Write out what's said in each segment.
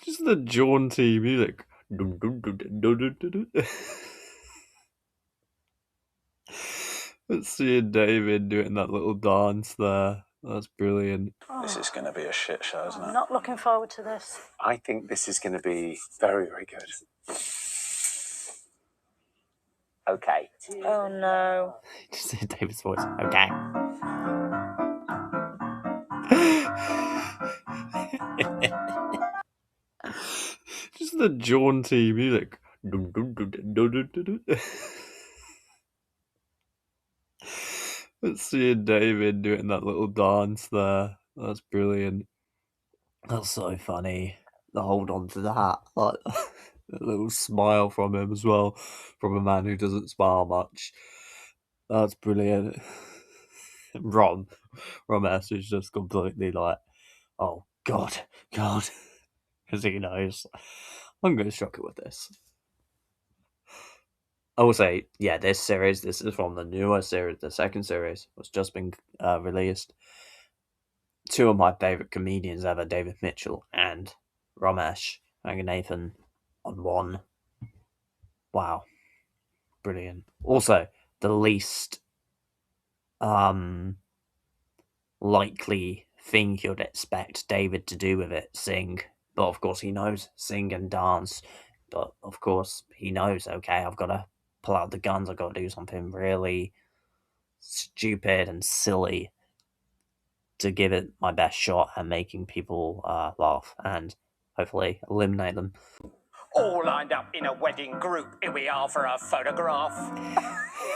Just the jaunty music. Dum, dum, dum, dum, dum, dum, dum, dum. Let's see David doing that little dance there. That's brilliant. This is going to be a shit show, isn't it? I'm not looking forward to this. I think this is going to be very, very good. Okay. Oh no. Just hear David's voice. Okay. Just the jaunty music. Dum, dum, dum, dum, dum, dum, dum, dum. Let's see David doing that little dance there. That's brilliant. That's so funny. The hold on to that. Like, a little smile from him as well. From a man who doesn't smile much. That's brilliant. Rom S is just completely like, oh God. Because he knows I'm going to struggle with this. I will say, yeah, this is from the newer series. The second series was just been released. Two of my favourite comedians ever, David Mitchell and Ramesh Ranganathan, on one. Wow. Brilliant. Also, the least likely thing you'd expect David to do with it, sing. But of course he knows, sing and dance. But of course he knows, okay, I've got to pull out the guns, I've got to do something really stupid and silly to give it my best shot at making people laugh and hopefully eliminate them. All lined up in a wedding group, here we are for a photograph.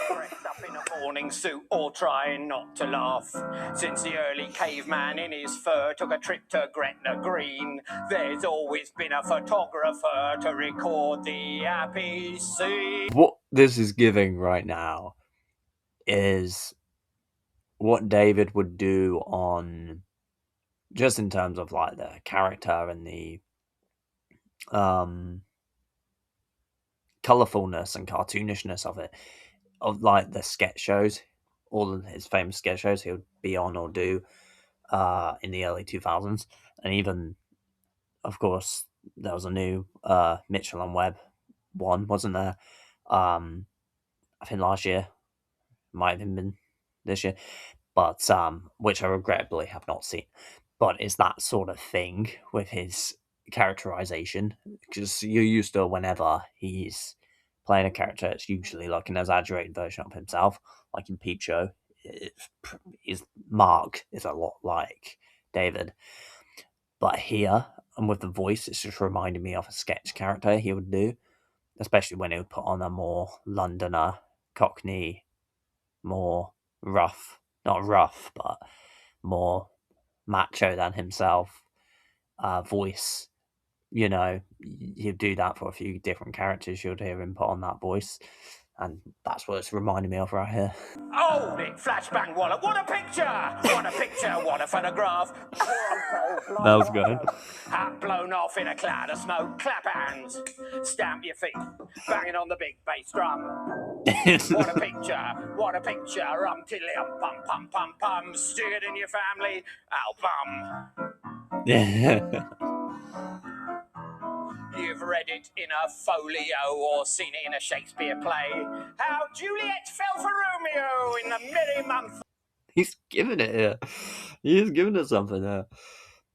Dressed up in a morning suit, all trying not to laugh. Since the early caveman in his fur took a trip to Gretna Green, there's always been a photographer to record the happy scene. What this is giving right now is what David would do on, just in terms of like the character and the colorfulness and cartoonishness of it, of like the sketch shows, all of his famous sketch shows he would be on or do in the early 2000s. And even, of course, there was a new Mitchell and Webb one, wasn't there? I think last year, might have even been this year, but which I regrettably have not seen. But it's that sort of thing with his characterization, because you're used to whenever he's playing a character, it's usually like an exaggerated version of himself. Like in Peep Show, his Mark is a lot like David. But here, and with the voice, it's just reminding me of a sketch character he would do, especially when he would put on a more Londoner, Cockney, more rough, not rough, but more macho than himself voice. You know, he'd do that for a few different characters. You'd hear him put on that voice, and that's what it's reminding me of right here. Hold it, flashbang wallet, what a picture! What a picture, what a photograph! That was good. Hat blown off in a cloud of smoke, clap hands, stamp your feet, banging on the big bass drum. What a picture, what a picture, tiddly pum pum pum pum, stick it in your family album. Yeah. You've read it in a folio or seen it in a Shakespeare play. How Juliet fell for Romeo in the merry month. He's giving it here. He is giving it something there.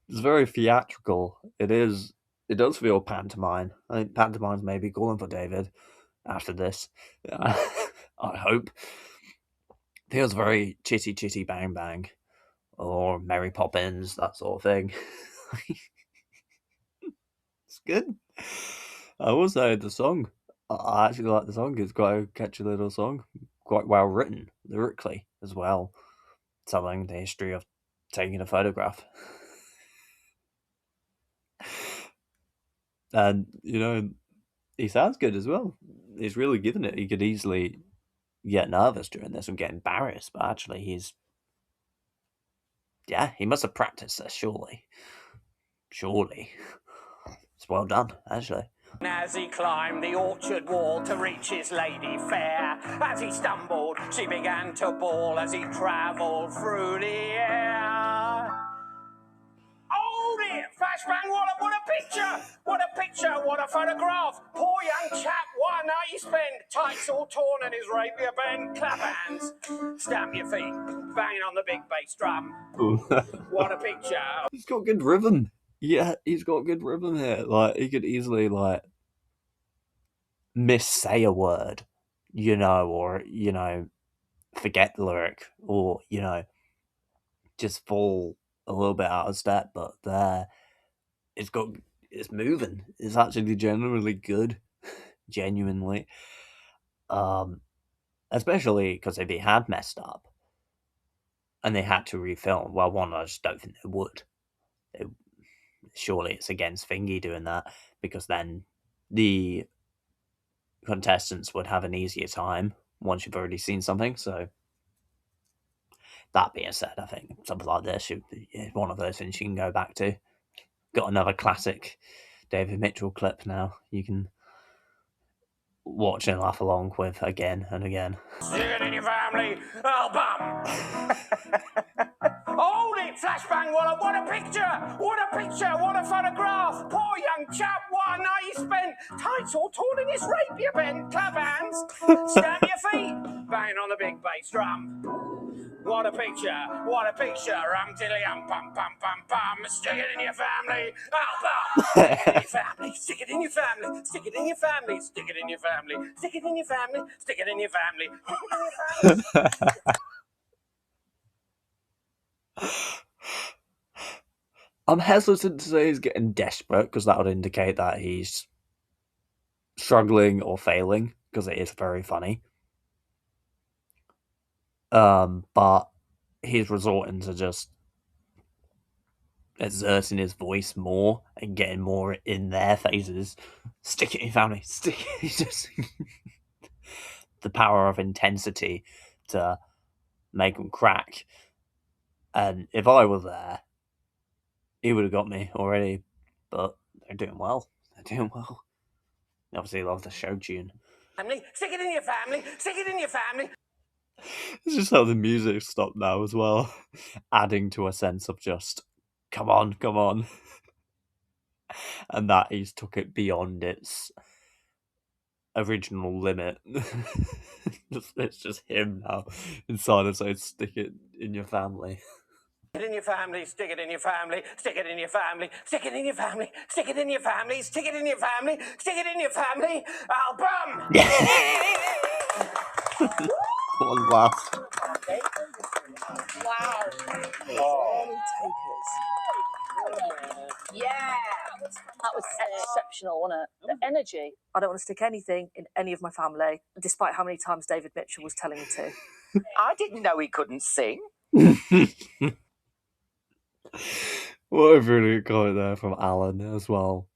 It's very theatrical. It is. It does feel pantomime. I think pantomime's maybe calling for David after this. I hope. Feels very chitty chitty bang bang, or Mary Poppins, that sort of thing. It's good. I will say the song. I actually like the song. It's quite a catchy little song. Quite well written lyrically as well. Telling the history of taking a photograph. And, you know, he sounds good as well. He's really giving it. He could easily get nervous during this and get embarrassed, but actually he must have practiced this, surely. It's well done, actually. As he climbed the orchard wall to reach his lady fair, as he stumbled, she began to bawl as he travelled through the air. flashbang, what a picture! What a picture, what a photograph! Poor young chap, what a night he spent. Tights all torn and his rapier bent. Clap hands, stamp your feet, banging on the big bass drum. What a picture! He's got good rhythm. Yeah, he's got good rhythm here. Like, he could easily, like, missay a word, you know, or, you know, forget the lyric, or, you know, just fall a little bit out of step, but there, it's moving. It's actually genuinely good. Genuinely. Especially because if he had messed up, and they had to refilm, well, one, I just don't think they would. Surely it's against Thingy doing that, because then the contestants would have an easier time once you've already seen something. So that being said, I think something like this is one of those things you can go back to. Got another classic David Mitchell clip now you can watch and laugh along with again and again. Stick it in your family album. Hold it, flashbang, what a picture! What a picture, what a photograph! Poor young chap, what a night he spent. Tights all torn in his rapier bent. Clap hands, stamp your feet, banging on the big bass drum. What a picture, tilly pum pum pum pum. Stick it in your family album. Stick it in your family, stick it in your family, stick it in your family, stick it in your family, stick it in your family, stick it in your family. I'm hesitant to say he's getting desperate, because that would indicate that he's struggling or failing, because it is very funny. But he's resorting to just exerting his voice more and getting more in their faces. Stick it in your family. Stick it. Just the power of intensity to make them crack. And if I were there, he would have got me already. But they're doing well. They're doing well. Obviously, love the show tune. Stick it in your family. Stick it in your family. It's just how the music stopped now as well, adding to a sense of just, come on, come on. And that he's took it beyond its original limit. It's just him now inside of saying, stick it in your family. Stick it in your family, stick it in your family, stick it in your family, stick it in your family, stick it in your family, stick it in your family, stick it in your family, album! One laugh. Wow. Yeah. That was exceptional, wasn't it? The energy. I don't want to stick anything in any of my family, despite how many times David Mitchell was telling me to. I didn't know he couldn't sing. What a brilliant comment there from Alan as well.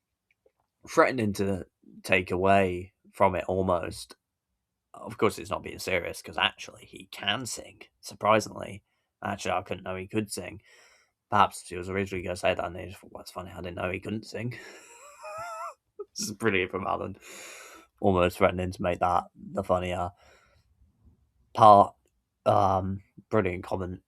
Threatening to take away from it almost. Of course, it's not being serious, because actually he can sing, surprisingly. Actually, I couldn't know he could sing. Perhaps he was originally going to say that, and they just thought, well, it's funny, I didn't know he couldn't sing. This is brilliant from Alan. Almost threatening to make that the funnier part. Brilliant comment.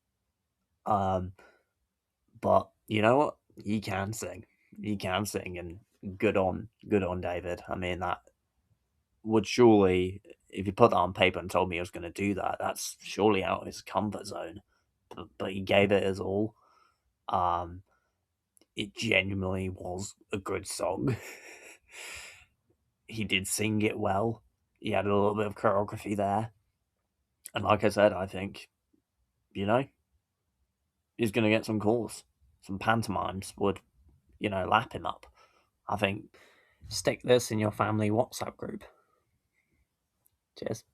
But you know what? He can sing. He can sing, and good on David. I mean, that would surely, if you put that on paper and told me he was going to do that, that's surely out of his comfort zone. But he gave it his all. It genuinely was a good song. He did sing it well. He had a little bit of choreography there. And like I said, I think, you know, he's going to get some calls. Some pantomimes would, you know, lap him up. I think stick this in your family WhatsApp group. Cheers.